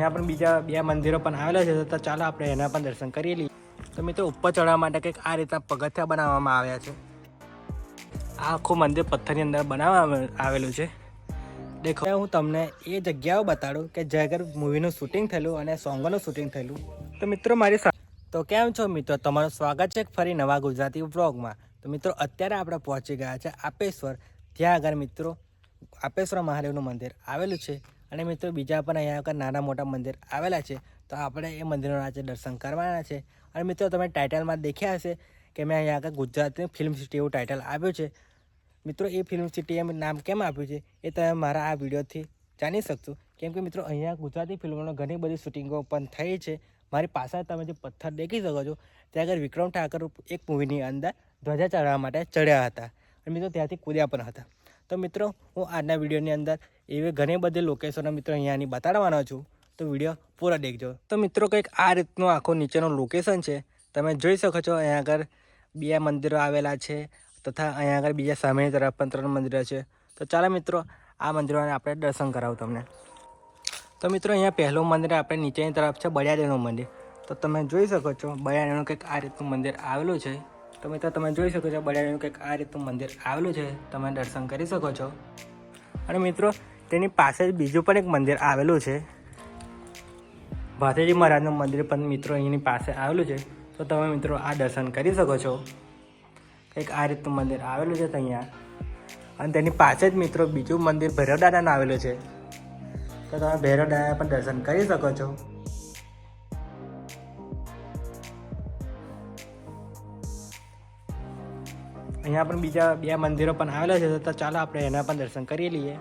यहाँ पर बीजा बे मंदिरों पण आवेला छे तो चालो આપણે એના પણ દર્શન કરી લઈએ। તો મિત્રો ઉપર ચડવા માટે કંઈક આ રીતના પગથિયા બનાવવામાં આવ્યા છે। આ આખું મંદિર પથ્થરની અંદર બનાવવામાં આવેલું છે। દેખો હું તમને એ જગ્યાઓ બતાડું કે જ્યાં આગળ મૂવીનું શૂટિંગ થયેલું અને સોંગનું શૂટિંગ થયેલું। તો મિત્રો મારી તો કેમ છો મિત્રો, તમારું સ્વાગત છે ફરી નવા ગુજરાતી વ્લોગમાં। તો મિત્રો અત્યારે આપણે પહોંચી ગયા છે આપેશ્વર। ત્યાં આગળ મિત્રો આપેશ્વર મહાદેવનું મંદિર આવેલું છે અને મિત્રો બીજા પણ અહીંયા આગળ નાના મોટા મંદિર આવેલા છે। તો આપણે એ મંદિરોના આજે દર્શન કરવાના છે। અને મિત્રો તમે ટાઇટલમાં દેખ્યા હશે કે મેં અહીંયા આગળ ગુજરાતી ફિલ્મ સિટી એવું ટાઇટલ આપ્યું છે। મિત્રો એ ફિલ્મ સિટી એમ નામ કેમ આપ્યું છે એ તમે મારા આ વિડીયોથી જાણી શકશો, કેમ કે મિત્રો અહીંયા ગુજરાતી ફિલ્મોનો ઘણી બધી શૂટિંગો પણ થઈ છે। મારી પાસે તમે જે પથ્થર દેખી શકો છો ત્યાં આગળ વિક્રમ ઠાકર એક મૂવીની અંદર ધ્વજા ચડાવવા માટે ચડ્યા હતા અને મિત્રો ત્યાંથી કૂદ્યા પણ હતા। તો મિત્રો હું આજના વિડીયોની અંદર એવી ઘણી બધી લોકેશનો મિત્રો અહીંયાની બતાડવાનો છું, તો વિડીયો પૂરો દેખજો। તો મિત્રો કંઈક આ રીતનું આખું નીચેનું લોકેશન છે, તમે જોઈ શકો છો। અહીંયા આગળ બે મંદિરો આવેલા છે તથા અહીંયા આગળ બીજા સામેની તરફ પણ 3 મંદિરો છે। તો ચાલો મિત્રો આ મંદિરોને આપણે દર્શન કરાવું તમને। તો મિત્રો અહીંયા પહેલું મંદિર આપણે નીચેની તરફ છે બળિયાદેવનું મંદિર। તો તમે જોઈ શકો છો બળિયાદેવનું કંઈક આ રીતનું મંદિર આવેલું છે। તો મિત્રો તમે જોઈ શકો છો બળિયાદેવનું કંઈક આ રીતનું મંદિર આવેલું છે, તમે દર્શન કરી શકો છો। અને મિત્રો તેની પાસે જ બીજું પણ એક મંદિર આવેલું છે, ભાથેજી મહારાજનું મંદિર પણ મિત્રો અહીંની પાસે આવેલું છે। તો તમે મિત્રો આ દર્શન કરી શકો છો। કંઈક આ રીતનું મંદિર આવેલું છે અહીંયા, અને તેની પાસે જ મિત્રો બીજું મંદિર ભૈરવદાદાનું આવેલું છે। તો તમે ભૈરવદાદા પણ દર્શન કરી શકો છો। અહીંયા પણ બીજા બે મંદિરો પણ આવેલા છે, તો ચાલો આપણે એના પણ દર્શન કરી લઈએ।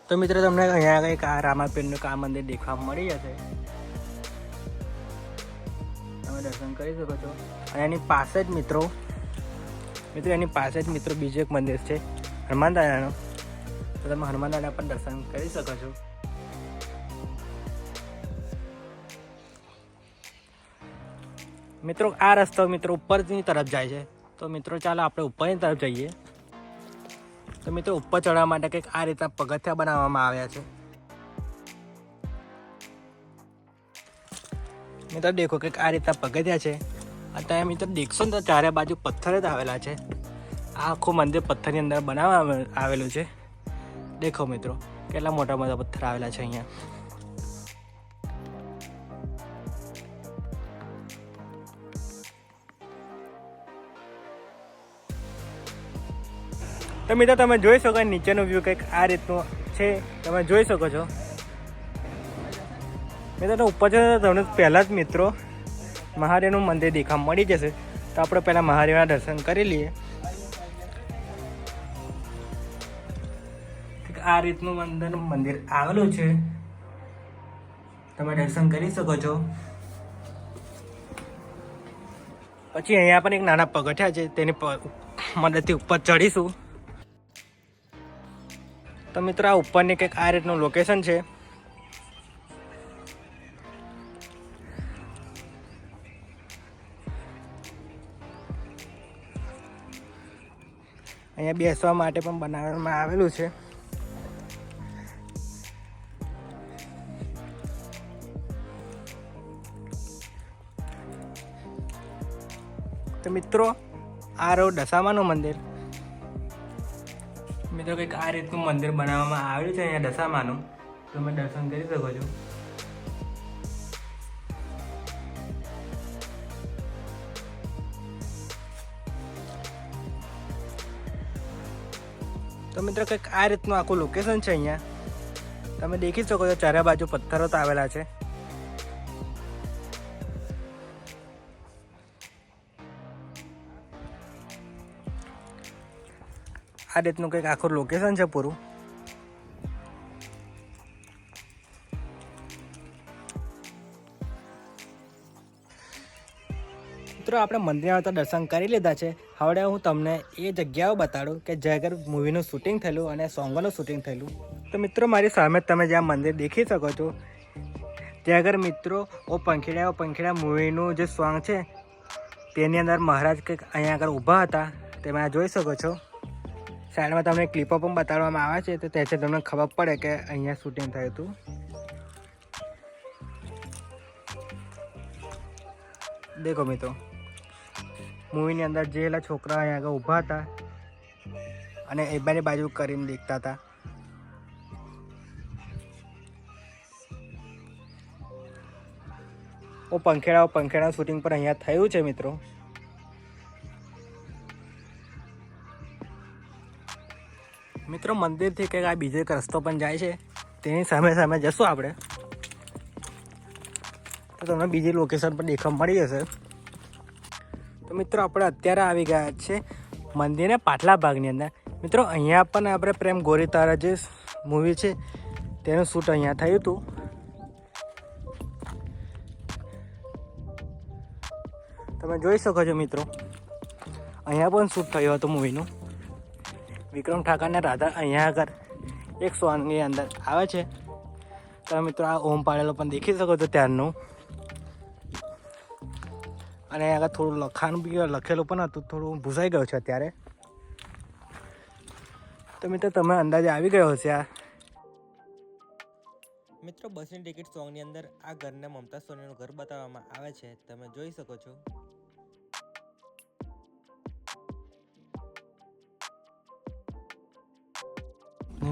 તો મિત્રો તમને અહીંયા કંઈક આ રામાપીરનું આ મંદિર દેખવા મળી જશે, તમે દર્શન કરી શકો છો। અને એની પાસે જ મિત્રો એની પાસે જ મિત્રો બીજું એક મંદિર છે હનુમાન દાદાનું, તો તમે હનુમાન દાદા પણ દર્શન કરી શકો છો। મિત્રો આ રસ્તો મિત્રો ઉપરની તરફ જાય છે, તો મિત્રો ચાલો આપણે ઉપરની તરફ જઈએ। તો મિત્રો ઉપર ચડવા માટે કંઈક આ રીતના પગથિયા બનાવવામાં આવ્યા છે। મિત્રો દેખો કંઈક આ રીતના પગથિયા છે, અત્યારે મિત્રો દેખશો ને તો ચારે બાજુ પથ્થર જ આવેલા છે। આ આખું મંદિર પથ્થરની અંદર બનાવવામાં આવેલું છે। દેખો મિત્રો કેટલા મોટા મોટા પથ્થર આવેલા છે અહીંયા। તો મિત્રો તમે જોઈ શકો નીચેનો વ્યૂ કંઈક આ રીતનું છે, તમે જોઈ શકો છો। મિત્રો ઉપર છે તમને પહેલાં જ મિત્રો મહાદેવનું મંદિર દેખવા મળી જશે। તો આપણે પહેલાં મહાદેવના દર્શન કરી લઈએ। આ રીતનું મંદિર આવેલું છે, તમે દર્શન કરી શકો છો। પછી અહીંયા પણ એક નાના પગથિયા છે, તેની મદદથી ઉપર ચડીશું। તો મિત્રો આ ઉપરની કંઈક આ રીતનું લોકેશન છે। અહીંયા બેસવા માટે પણ બનાવવામાં આવેલું છે। તો મિત્રો આ રહ્યું દશામાનું મંદિર। મિત્રો કંઈક આ રીતનું મંદિર બનાવવામાં આવ્યું છે અહીંયા દશામાનું, તમે દર્શન કરી શકો છો। તો મિત્રો કંઈક આ રીતનું આખું લોકેશન છે અહીંયા, તમે દેખી શકો છો ચારે બાજુ પથ્થરો તો આવેલા છે। આ રીતનું કંઈક આખું લોકેશન છે પૂરું। મિત્રો આપણે મંદિરમાં તો દર્શન કરી લીધા છે, હવે હું તમને એ જગ્યાઓ બતાડું કે જ્યાં આગળ મૂવીનું શૂટિંગ થયેલું અને સોંગનું શૂટિંગ થયેલું। તો મિત્રો મારી સામે તમે જ્યાં મંદિર દેખી શકો છો ત્યાં આગળ મિત્રો ઓ પંખીડા મૂવીનું જે સોંગ છે તેની અંદર મહારાજ કંઈક અહીંયા આગળ ઊભા હતા, તમે આ જોઈ શકો છો। સાઈડમાં તમને ક્લિપો પણ બતાડવામાં આવે છે, તો ત્યાંથી તમને ખબર પડે કે અહીંયા શૂટિંગ થયું હતું। દેખો મિત્રો, મૂવીની અંદર જે એલા છોકરા અહીંયા આગળ ઊભા હતા અને એબાની બાજુ કરીને દેખતા હતા. પંખેડા શૂટિંગ પણ અહીંયા થયું છે મિત્રો. મિત્રો મંદિરથી કંઈક આ બીજો એક રસ્તો પણ જાય છે, તેની સામે જશું આપણે તો તમને બીજી લોકેશન પણ દેખવા મળી જશે. તો મિત્રો આપણે અત્યારે આવી ગયા છે મંદિરના પાછલા ભાગની અંદર. મિત્રો અહીંયા પણ આપણે પ્રેમ ગોરી તારા જે મૂવી છે તેનું શૂટ અહીંયા થયું હતું. તમે જોઈ શકો છો મિત્રો, અહીંયા પણ શૂટ થયું હતું મૂવીનું. વિક્રમ ઠાકરને રાધા અહીંયા આગળ એક સોંગની અંદર આવે છે. તમે મિત્રો આ ઓમ પાડેલો પણ દેખી શકો છો ત્યારનું. અને આગળ થોડું લખાણ બી લખેલું પણ હતું, થોડું ભૂસાઈ ગયું છે અત્યારે. તો મિત્રો તમે અંદાજે આવી ગયો હશે આ. મિત્રો બસની ટિકિટ સોંગની અંદર આ ઘરને મમતા સોનીનું ઘર બતાવવામાં આવે છે, તમે જોઈ શકો છો.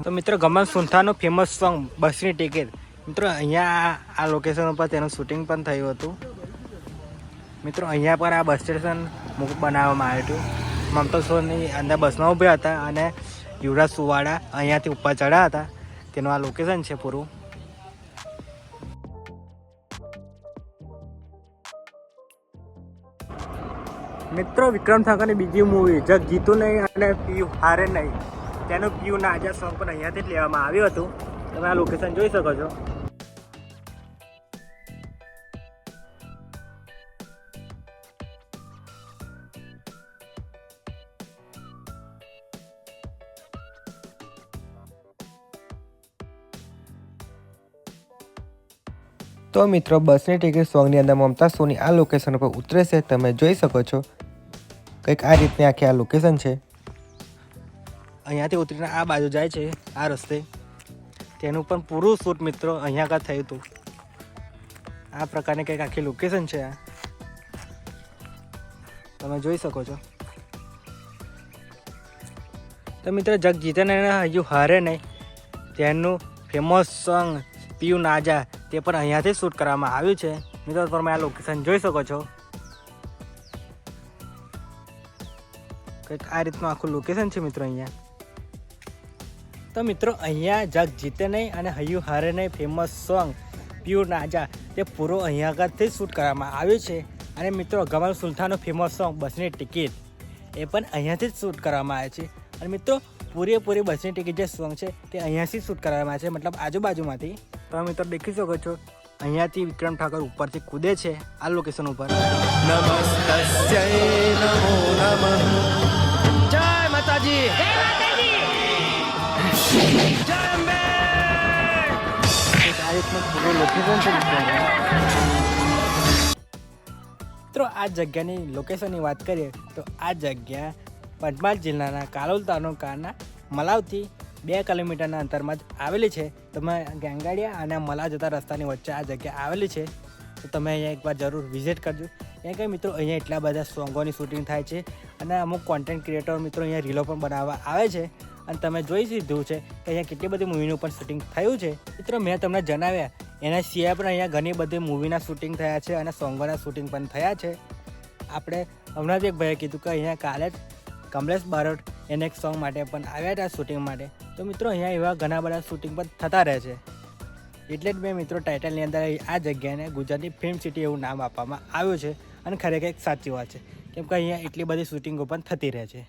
તો મિત્રો ગમન સુંથાનું ફેમસ સોંગ બસની ટિકિટ, મિત્રો અહીંયા આ લોકેશન ઉપર તેનું શૂટિંગ પણ થયું હતું. મિત્રો અહીંયા પર આ બસ સ્ટેશન બનાવવામાં આવ્યું હતું. મમતા સોની અંદર બસમાં ઊભા હતા અને યુવરાજ સુવાડા અહીંયાથી ઉપર ચડ્યા હતા. તેનું આ લોકેશન છે પૂરું. મિત્રો વિક્રમ ઠાકરની બીજી મૂવી જગ જીતું નહીં અને પીયુ હારે નહીં, તેનું પીયુ ના આજા સોંગ પણ અહીંયાથી જ લેવામાં આવ્યું હતું. તમે આ લોકેશન જોઈ શકો છો. તો મિત્રો બસની ટિકિટ સોંગની અંદર મમતા સોની આ લોકેશન ઉપર ઉતરે છે, તમે જોઈ શકો છો. કંઈક આ રીતની આખી આ લોકેશન છે. અહીંયાથી ઉતરીને આ બાજુ જાય છે આ રસ્તે. તેનું પણ પૂરું શૂટ મિત્રો અહીંયા આગળ થયું હતું. આ પ્રકારની કંઈક આખી લોકેશન છે આ, તમે જોઈ શકો છો. તો મિત્રો જગ જીતે નહીં હજુ હારે નહીં, તેનું ફેમસ સોંગ પીયુ નાજા તે પણ અહીંયાથી શૂટ કરવામાં આવ્યું છે. મિત્રો તમે આ લોકેશન જોઈ શકો છો. કંઈક આ રીતનું આખું લોકેશન છે મિત્રો અહીંયા. તો મિત્રો અહીંયા જગ જીતે નહીં અને હૈયું હારે નહીં ફેમસ સોંગ પીયુ નાજા તે પૂરો અહીંયા આગળથી શૂટ કરવામાં આવ્યું છે. અને મિત્રો ગમન સુલ્તાનનું ફેમસ સોંગ બસની ટિકિટ એ પણ અહીંયાથી જ શૂટ કરવામાં આવે છે. અને મિત્રો પૂરેપૂરી બસની ટિકિટ જે સોંગ છે તે અહીંયાથી શૂટ કરવામાં આવે છે, મતલબ આજુબાજુમાંથી. તમે મિત્રો દેખી શકો છો અહીંયાથી વિક્રમ ઠાકર ઉપરથી કૂદે છે આ લોકેશન ઉપર. નમસ્તસ્ય નમો નમઃ, જય માતાજી, જય અંબે. આ રીતનું પૂરું લોકેશન છે મિત્રો. આ જગ્યાની લોકેશનની વાત કરીએ તો આ જગ્યા પંચમહાલ જિલ્લાના કાલોલ તાલુકાના મલાવથી 2 કિલોમીટરના અંતરમાં જ આવેલી છે. તમે ગાંગાડિયા અને મલા જતા રસ્તાની વચ્ચે આ જગ્યા આવેલી છે. તો તમે અહીંયા એકવાર જરૂર વિઝિટ કરજો. કારણ કે મિત્રો અહીંયા એટલા બધા સોંગોની શૂટિંગ થાય છે અને અમુક કોન્ટેન્ટ ક્રિએટર મિત્રો અહીંયા રીલો પણ બનાવવા આવે છે. અને તમે જોઈ લીધું છે કે અહીંયા કેટલી બધી મૂવીનું પણ શૂટિંગ થયું છે. મિત્રો મેં તમને જણાવ્યા એના સિવાય પણ અહીંયા ઘણી બધી મૂવીના શૂટિંગ થયા છે અને સોંગોના શૂટિંગ પણ થયા છે. આપણે હમણાં જ એક ભાઈએ કીધું કે અહીંયા કાલે જ કમલેશ બારોટ એને એક સોંગ માટે પણ આવ્યા હતા શૂટિંગ માટે. તો મિત્રો અહીંયા એવા ઘણા બધા શૂટિંગ પણ થતા રહે છે. એટલે જ મેં મિત્રો ટાઇટલની અંદર આ જગ્યાને ગુજરાતી ફિલ્મ સિટી એવું નામ આપવામાં આવ્યું છે. અને ખરેખર એક સાચી વાત છે, કેમ કે અહીંયા એટલી બધી શૂટિંગો પણ થતી રહે છે.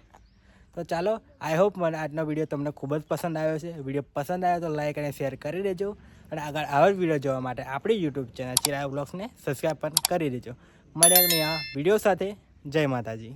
તો ચાલો, આઈ હોપ મને આજનો વિડીયો તમને ખૂબ જ પસંદ આવ્યો છે. વિડીયો પસંદ આવ્યો તો લાઈક અને શેર કરી દેજો. અને આગળ આવા જ વિડીયો જોવા માટે આપણી યુટ્યુબ ચેનલ ચિરાગ વ્લોગ્સને સબસ્ક્રાઈબ પણ કરી દેજો. મળ્યા આ વિડીયો સાથે. જય માતાજી.